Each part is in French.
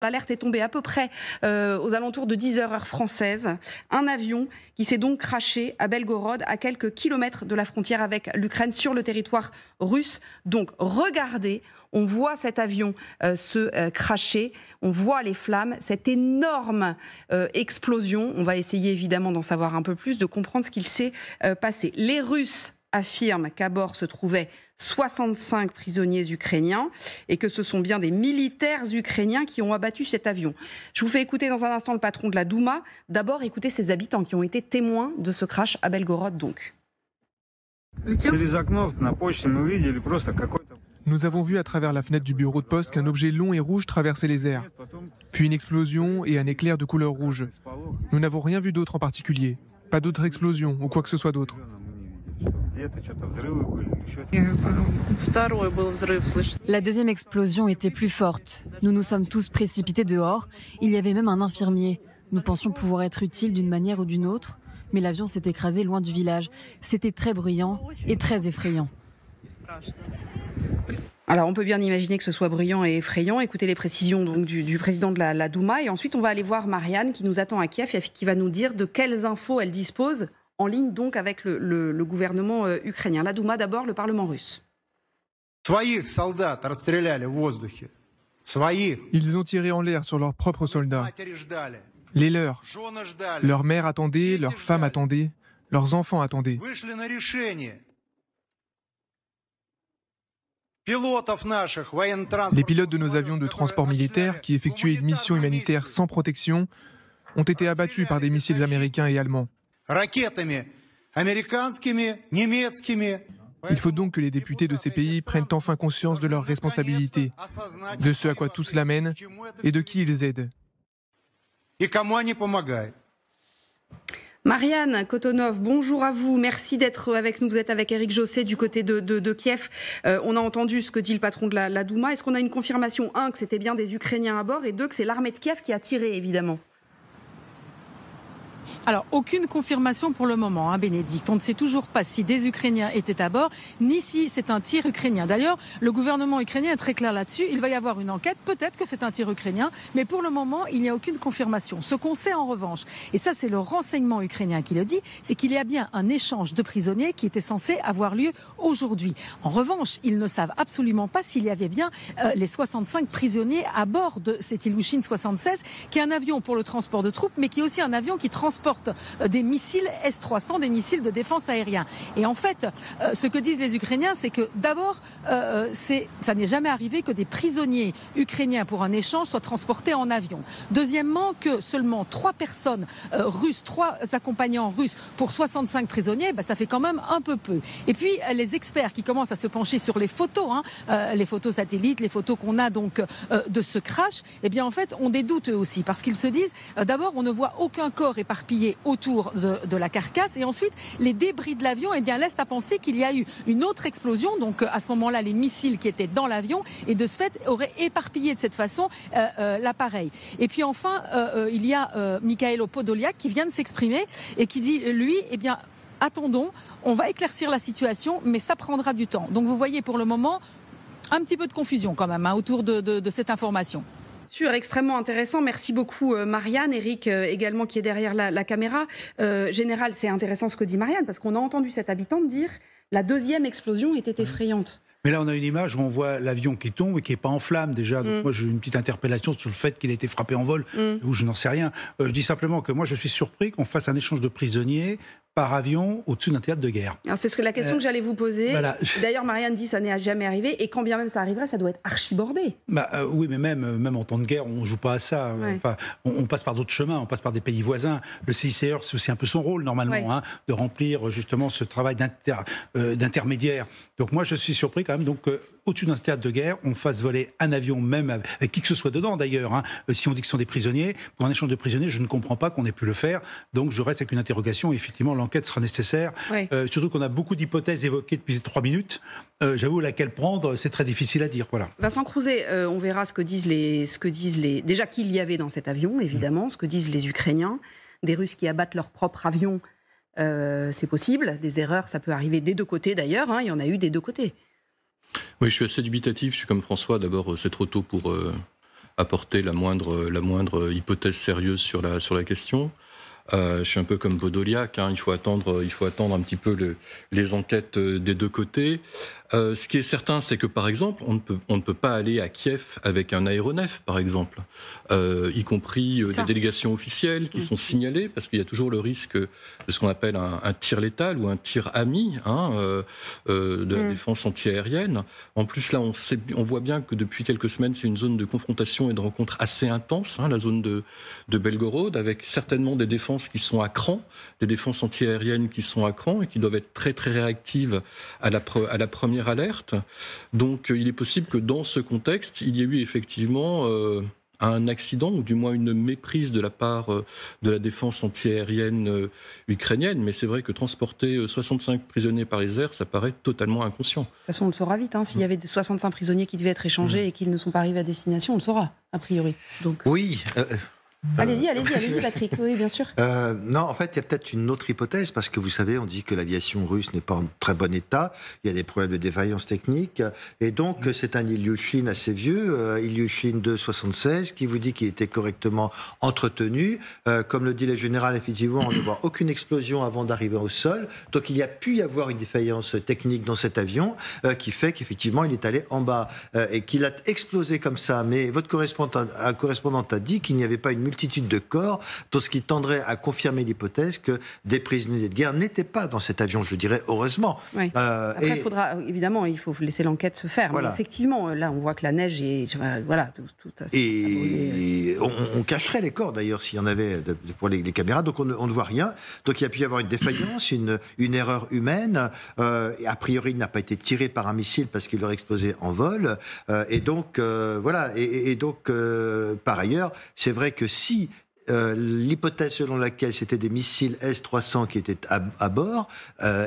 L'alerte est tombée à peu près aux alentours de 10 heures heure française. Un avion qui s'est donc crashé à Belgorod, à quelques kilomètres de la frontière avec l'Ukraine, sur le territoire russe. Donc regardez, on voit cet avion se crasher, on voit les flammes, cette énorme explosion. On va essayer évidemment d'en savoir un peu plus, de comprendre ce qu'il s'est passé. Les Russes affirme qu'à bord se trouvaient 65 prisonniers ukrainiens et que ce sont bien des militaires ukrainiens qui ont abattu cet avion. Je vous fais écouter dans un instant le patron de la Douma. D'abord, écoutez ces habitants qui ont été témoins de ce crash à Belgorod donc. Nous avons vu à travers la fenêtre du bureau de poste qu'un objet long et rouge traversait les airs. Puis une explosion et un éclair de couleur rouge. Nous n'avons rien vu d'autre en particulier. Pas d'autre explosion ou quoi que ce soit d'autre. La deuxième explosion était plus forte. Nous nous sommes tous précipités dehors. Il y avait même un infirmier. Nous pensions pouvoir être utiles d'une manière ou d'une autre, mais l'avion s'est écrasé loin du village. C'était très bruyant et très effrayant. Alors on peut bien imaginer que ce soit bruyant et effrayant. Écoutez les précisions donc, du président de la Douma. Et ensuite on va aller voir Marianne qui nous attend à Kiev et qui va nous dire de quelles infos elle dispose, en ligne donc avec le gouvernement ukrainien. La Douma d'abord, le Parlement russe. Ils ont tiré en l'air sur leurs propres soldats. Les leurs. Leurs mères attendaient, leurs femmes attendaient, leurs enfants attendaient. Les pilotes de nos avions de transport militaire qui effectuaient une mission humanitaire sans protection ont été abattus par des missiles américains et allemands. Il faut donc que les députés de ces pays prennent enfin conscience de leurs responsabilités, de ce à quoi tout cela mène et de qui ils aident. Marianne Kotonov, bonjour à vous. Merci d'être avec nous. Vous êtes avec Éric Josset du côté de Kiev. On a entendu ce que dit le patron de la Douma. Est-ce qu'on a une confirmation, un, que c'était bien des Ukrainiens à bord, et deux, que c'est l'armée de Kiev qui a tiré, évidemment? Alors, aucune confirmation pour le moment, Bénédicte. On ne sait toujours pas si des Ukrainiens étaient à bord, ni si c'est un tir ukrainien. D'ailleurs, le gouvernement ukrainien est très clair là-dessus. Il va y avoir une enquête. Peut-être que c'est un tir ukrainien, mais pour le moment, il n'y a aucune confirmation. Ce qu'on sait en revanche, et ça c'est le renseignement ukrainien qui le dit, c'est qu'il y a bien un échange de prisonniers qui était censé avoir lieu aujourd'hui. En revanche, ils ne savent absolument pas s'il y avait bien les 65 prisonniers à bord de cet Ilyushin 76, qui est un avion pour le transport de troupes, mais qui est aussi un avion qui transporte des missiles S-300, des missiles de défense aérien. Et en fait, ce que disent les Ukrainiens, c'est que d'abord, ça n'est jamais arrivé que des prisonniers ukrainiens pour un échange soient transportés en avion. Deuxièmement, que seulement 3 personnes russes, 3 accompagnants russes pour 65 prisonniers, ça fait quand même un peu peu. Et puis, les experts qui commencent à se pencher sur les photos, les photos satellites, les photos qu'on a donc de ce crash, eh bien en fait, ont des doutes eux aussi, parce qu'ils se disent, d'abord, on ne voit aucun corps éparpillé autour de la carcasse, et ensuite les débris de l'avion laissent à penser qu'il y a eu une autre explosion, donc à ce moment-là les missiles qui étaient dans l'avion et de ce fait auraient éparpillé de cette façon l'appareil. Et puis enfin il y a Mikhailo Podolyak qui vient de s'exprimer et qui dit lui, attendons, on va éclaircir la situation, mais ça prendra du temps. Donc vous voyez pour le moment un petit peu de confusion quand même autour de cette information. Extrêmement intéressant. Merci beaucoup Marianne. Éric également qui est derrière la caméra. Général, c'est intéressant ce que dit Marianne parce qu'on a entendu cet habitant dire la deuxième explosion était effrayante. Mais là, on a une image où on voit l'avion qui tombe et qui n'est pas en flammes déjà. Donc moi, j'ai une petite interpellation sur le fait qu'il ait été frappé en vol, ou je n'en sais rien. Je dis simplement que moi, je suis surpris qu'on fasse un échange de prisonniers par avion au-dessus d'un théâtre de guerre. Alors c'est la question que j'allais vous poser. Voilà. D'ailleurs, Marianne dit que ça n'est jamais arrivé, et quand bien même ça arriverait, ça doit être archibordé. Oui, mais même en temps de guerre, on ne joue pas à ça. Ouais. Enfin, on passe par d'autres chemins, on passe par des pays voisins. Le CICR, c'est aussi un peu son rôle, normalement, de remplir justement ce travail d'intermédiaire. Donc moi, je suis surpris quand même au-dessus d'un théâtre de guerre, on fasse voler un avion, même avec qui que ce soit dedans d'ailleurs. Si on dit que ce sont des prisonniers, pour un échange de prisonniers, je ne comprends pas qu'on ait pu le faire. Donc je reste avec une interrogation. Effectivement, l'enquête sera nécessaire. Surtout qu'on a beaucoup d'hypothèses évoquées depuis 3 minutes. J'avoue, laquelle prendre, c'est très difficile à dire. Voilà. Vincent Crouzet, on verra ce que disent les... Déjà qu'il y avait dans cet avion, évidemment, ce que disent les Ukrainiens. Des Russes qui abattent leur propre avion, c'est possible. Des erreurs, ça peut arriver des deux côtés d'ailleurs. Il y en a eu des deux côtés. Oui, je suis assez dubitatif. Je suis comme François. D'abord, c'est trop tôt pour apporter la moindre hypothèse sérieuse sur la question. Je suis un peu comme Podolyak, il faut attendre un petit peu les enquêtes des deux côtés. Ce qui est certain, c'est que par exemple, on ne peut pas aller à Kiev avec un aéronef, par exemple, y compris des délégations officielles qui sont signalées, parce qu'il y a toujours le risque de ce qu'on appelle un tir létal ou un tir ami de la défense antiaérienne. En plus, là, on voit bien que depuis quelques semaines, c'est une zone de confrontation et de rencontre assez intense, la zone de Belgorod, avec certainement des défenses qui sont à cran, des défenses antiaériennes qui sont à cran et qui doivent être très très réactives à la première alerte. Donc il est possible que dans ce contexte, il y ait eu effectivement un accident ou du moins une méprise de la part de la défense antiaérienne ukrainienne. Mais c'est vrai que transporter 65 prisonniers par les airs, ça paraît totalement inconscient. De toute façon, on le saura vite. S'il y avait 65 prisonniers qui devaient être échangés et qu'ils ne sont pas arrivés à destination, on le saura, a priori. Donc... Oui. Allez-y, Patrick. Oui, bien sûr. Non, en fait, il y a peut-être une autre hypothèse, parce que vous savez, on dit que l'aviation russe n'est pas en très bon état, il y a des problèmes de défaillance technique, et donc c'est un Ilyushin assez vieux, Ilyushin 276, qui vous dit qu'il était correctement entretenu. Comme le dit le général, effectivement, on ne voit aucune explosion avant d'arriver au sol, donc il y a pu y avoir une défaillance technique dans cet avion, qui fait qu'effectivement, il est allé en bas, et qu'il a explosé comme ça. Mais votre correspondante a dit qu'il n'y avait pas une multitude de corps, tout ce qui tendrait à confirmer l'hypothèse que des prisonniers de guerre n'étaient pas dans cet avion, je dirais heureusement. Oui. Après, il faut laisser l'enquête se faire. Voilà. Mais effectivement, là, on voit que la neige est... Voilà, tout et on cacherait les corps, d'ailleurs, s'il y en avait pour les caméras, donc on ne voit rien. Donc il y a pu y avoir une défaillance, une erreur humaine. A priori, il n'a pas été tiré par un missile parce qu'il aurait explosé en vol. Et donc, voilà. Et donc, par ailleurs, c'est vrai que si l'hypothèse selon laquelle c'était des missiles S-300 qui étaient à bord,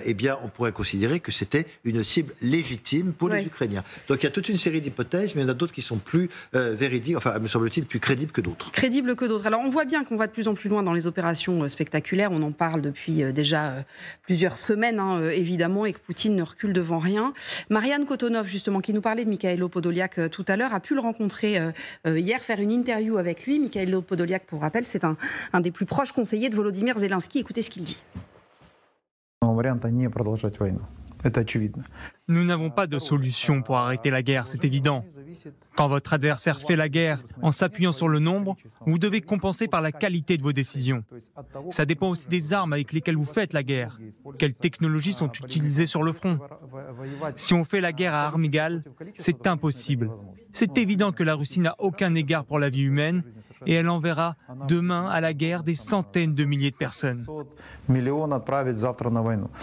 eh bien, on pourrait considérer que c'était une cible légitime pour les Ukrainiens. Donc il y a toute une série d'hypothèses, mais il y en a d'autres qui sont plus véridiques, enfin, me semble-t-il, plus crédibles que d'autres. Crédibles que d'autres. Alors on voit bien qu'on va de plus en plus loin dans les opérations spectaculaires. On en parle depuis déjà plusieurs semaines, évidemment, et que Poutine ne recule devant rien. Marianne Kotonov, justement, qui nous parlait de Mikhailo Podolyak tout à l'heure, a pu le rencontrer hier, faire une interview avec lui. Mikhailo Podolyak, pour rappel, c'est un des plus proches conseillers de Volodymyr Zelensky. Écoutez ce qu'il dit. Nous n'avons pas de solution pour arrêter la guerre, c'est évident. Quand votre adversaire fait la guerre en s'appuyant sur le nombre, vous devez compenser par la qualité de vos décisions. Ça dépend aussi des armes avec lesquelles vous faites la guerre. Quelles technologies sont utilisées sur le front? Si on fait la guerre à armes égales, c'est impossible. C'est évident que la Russie n'a aucun égard pour la vie humaine et elle enverra demain à la guerre des centaines de milliers de personnes.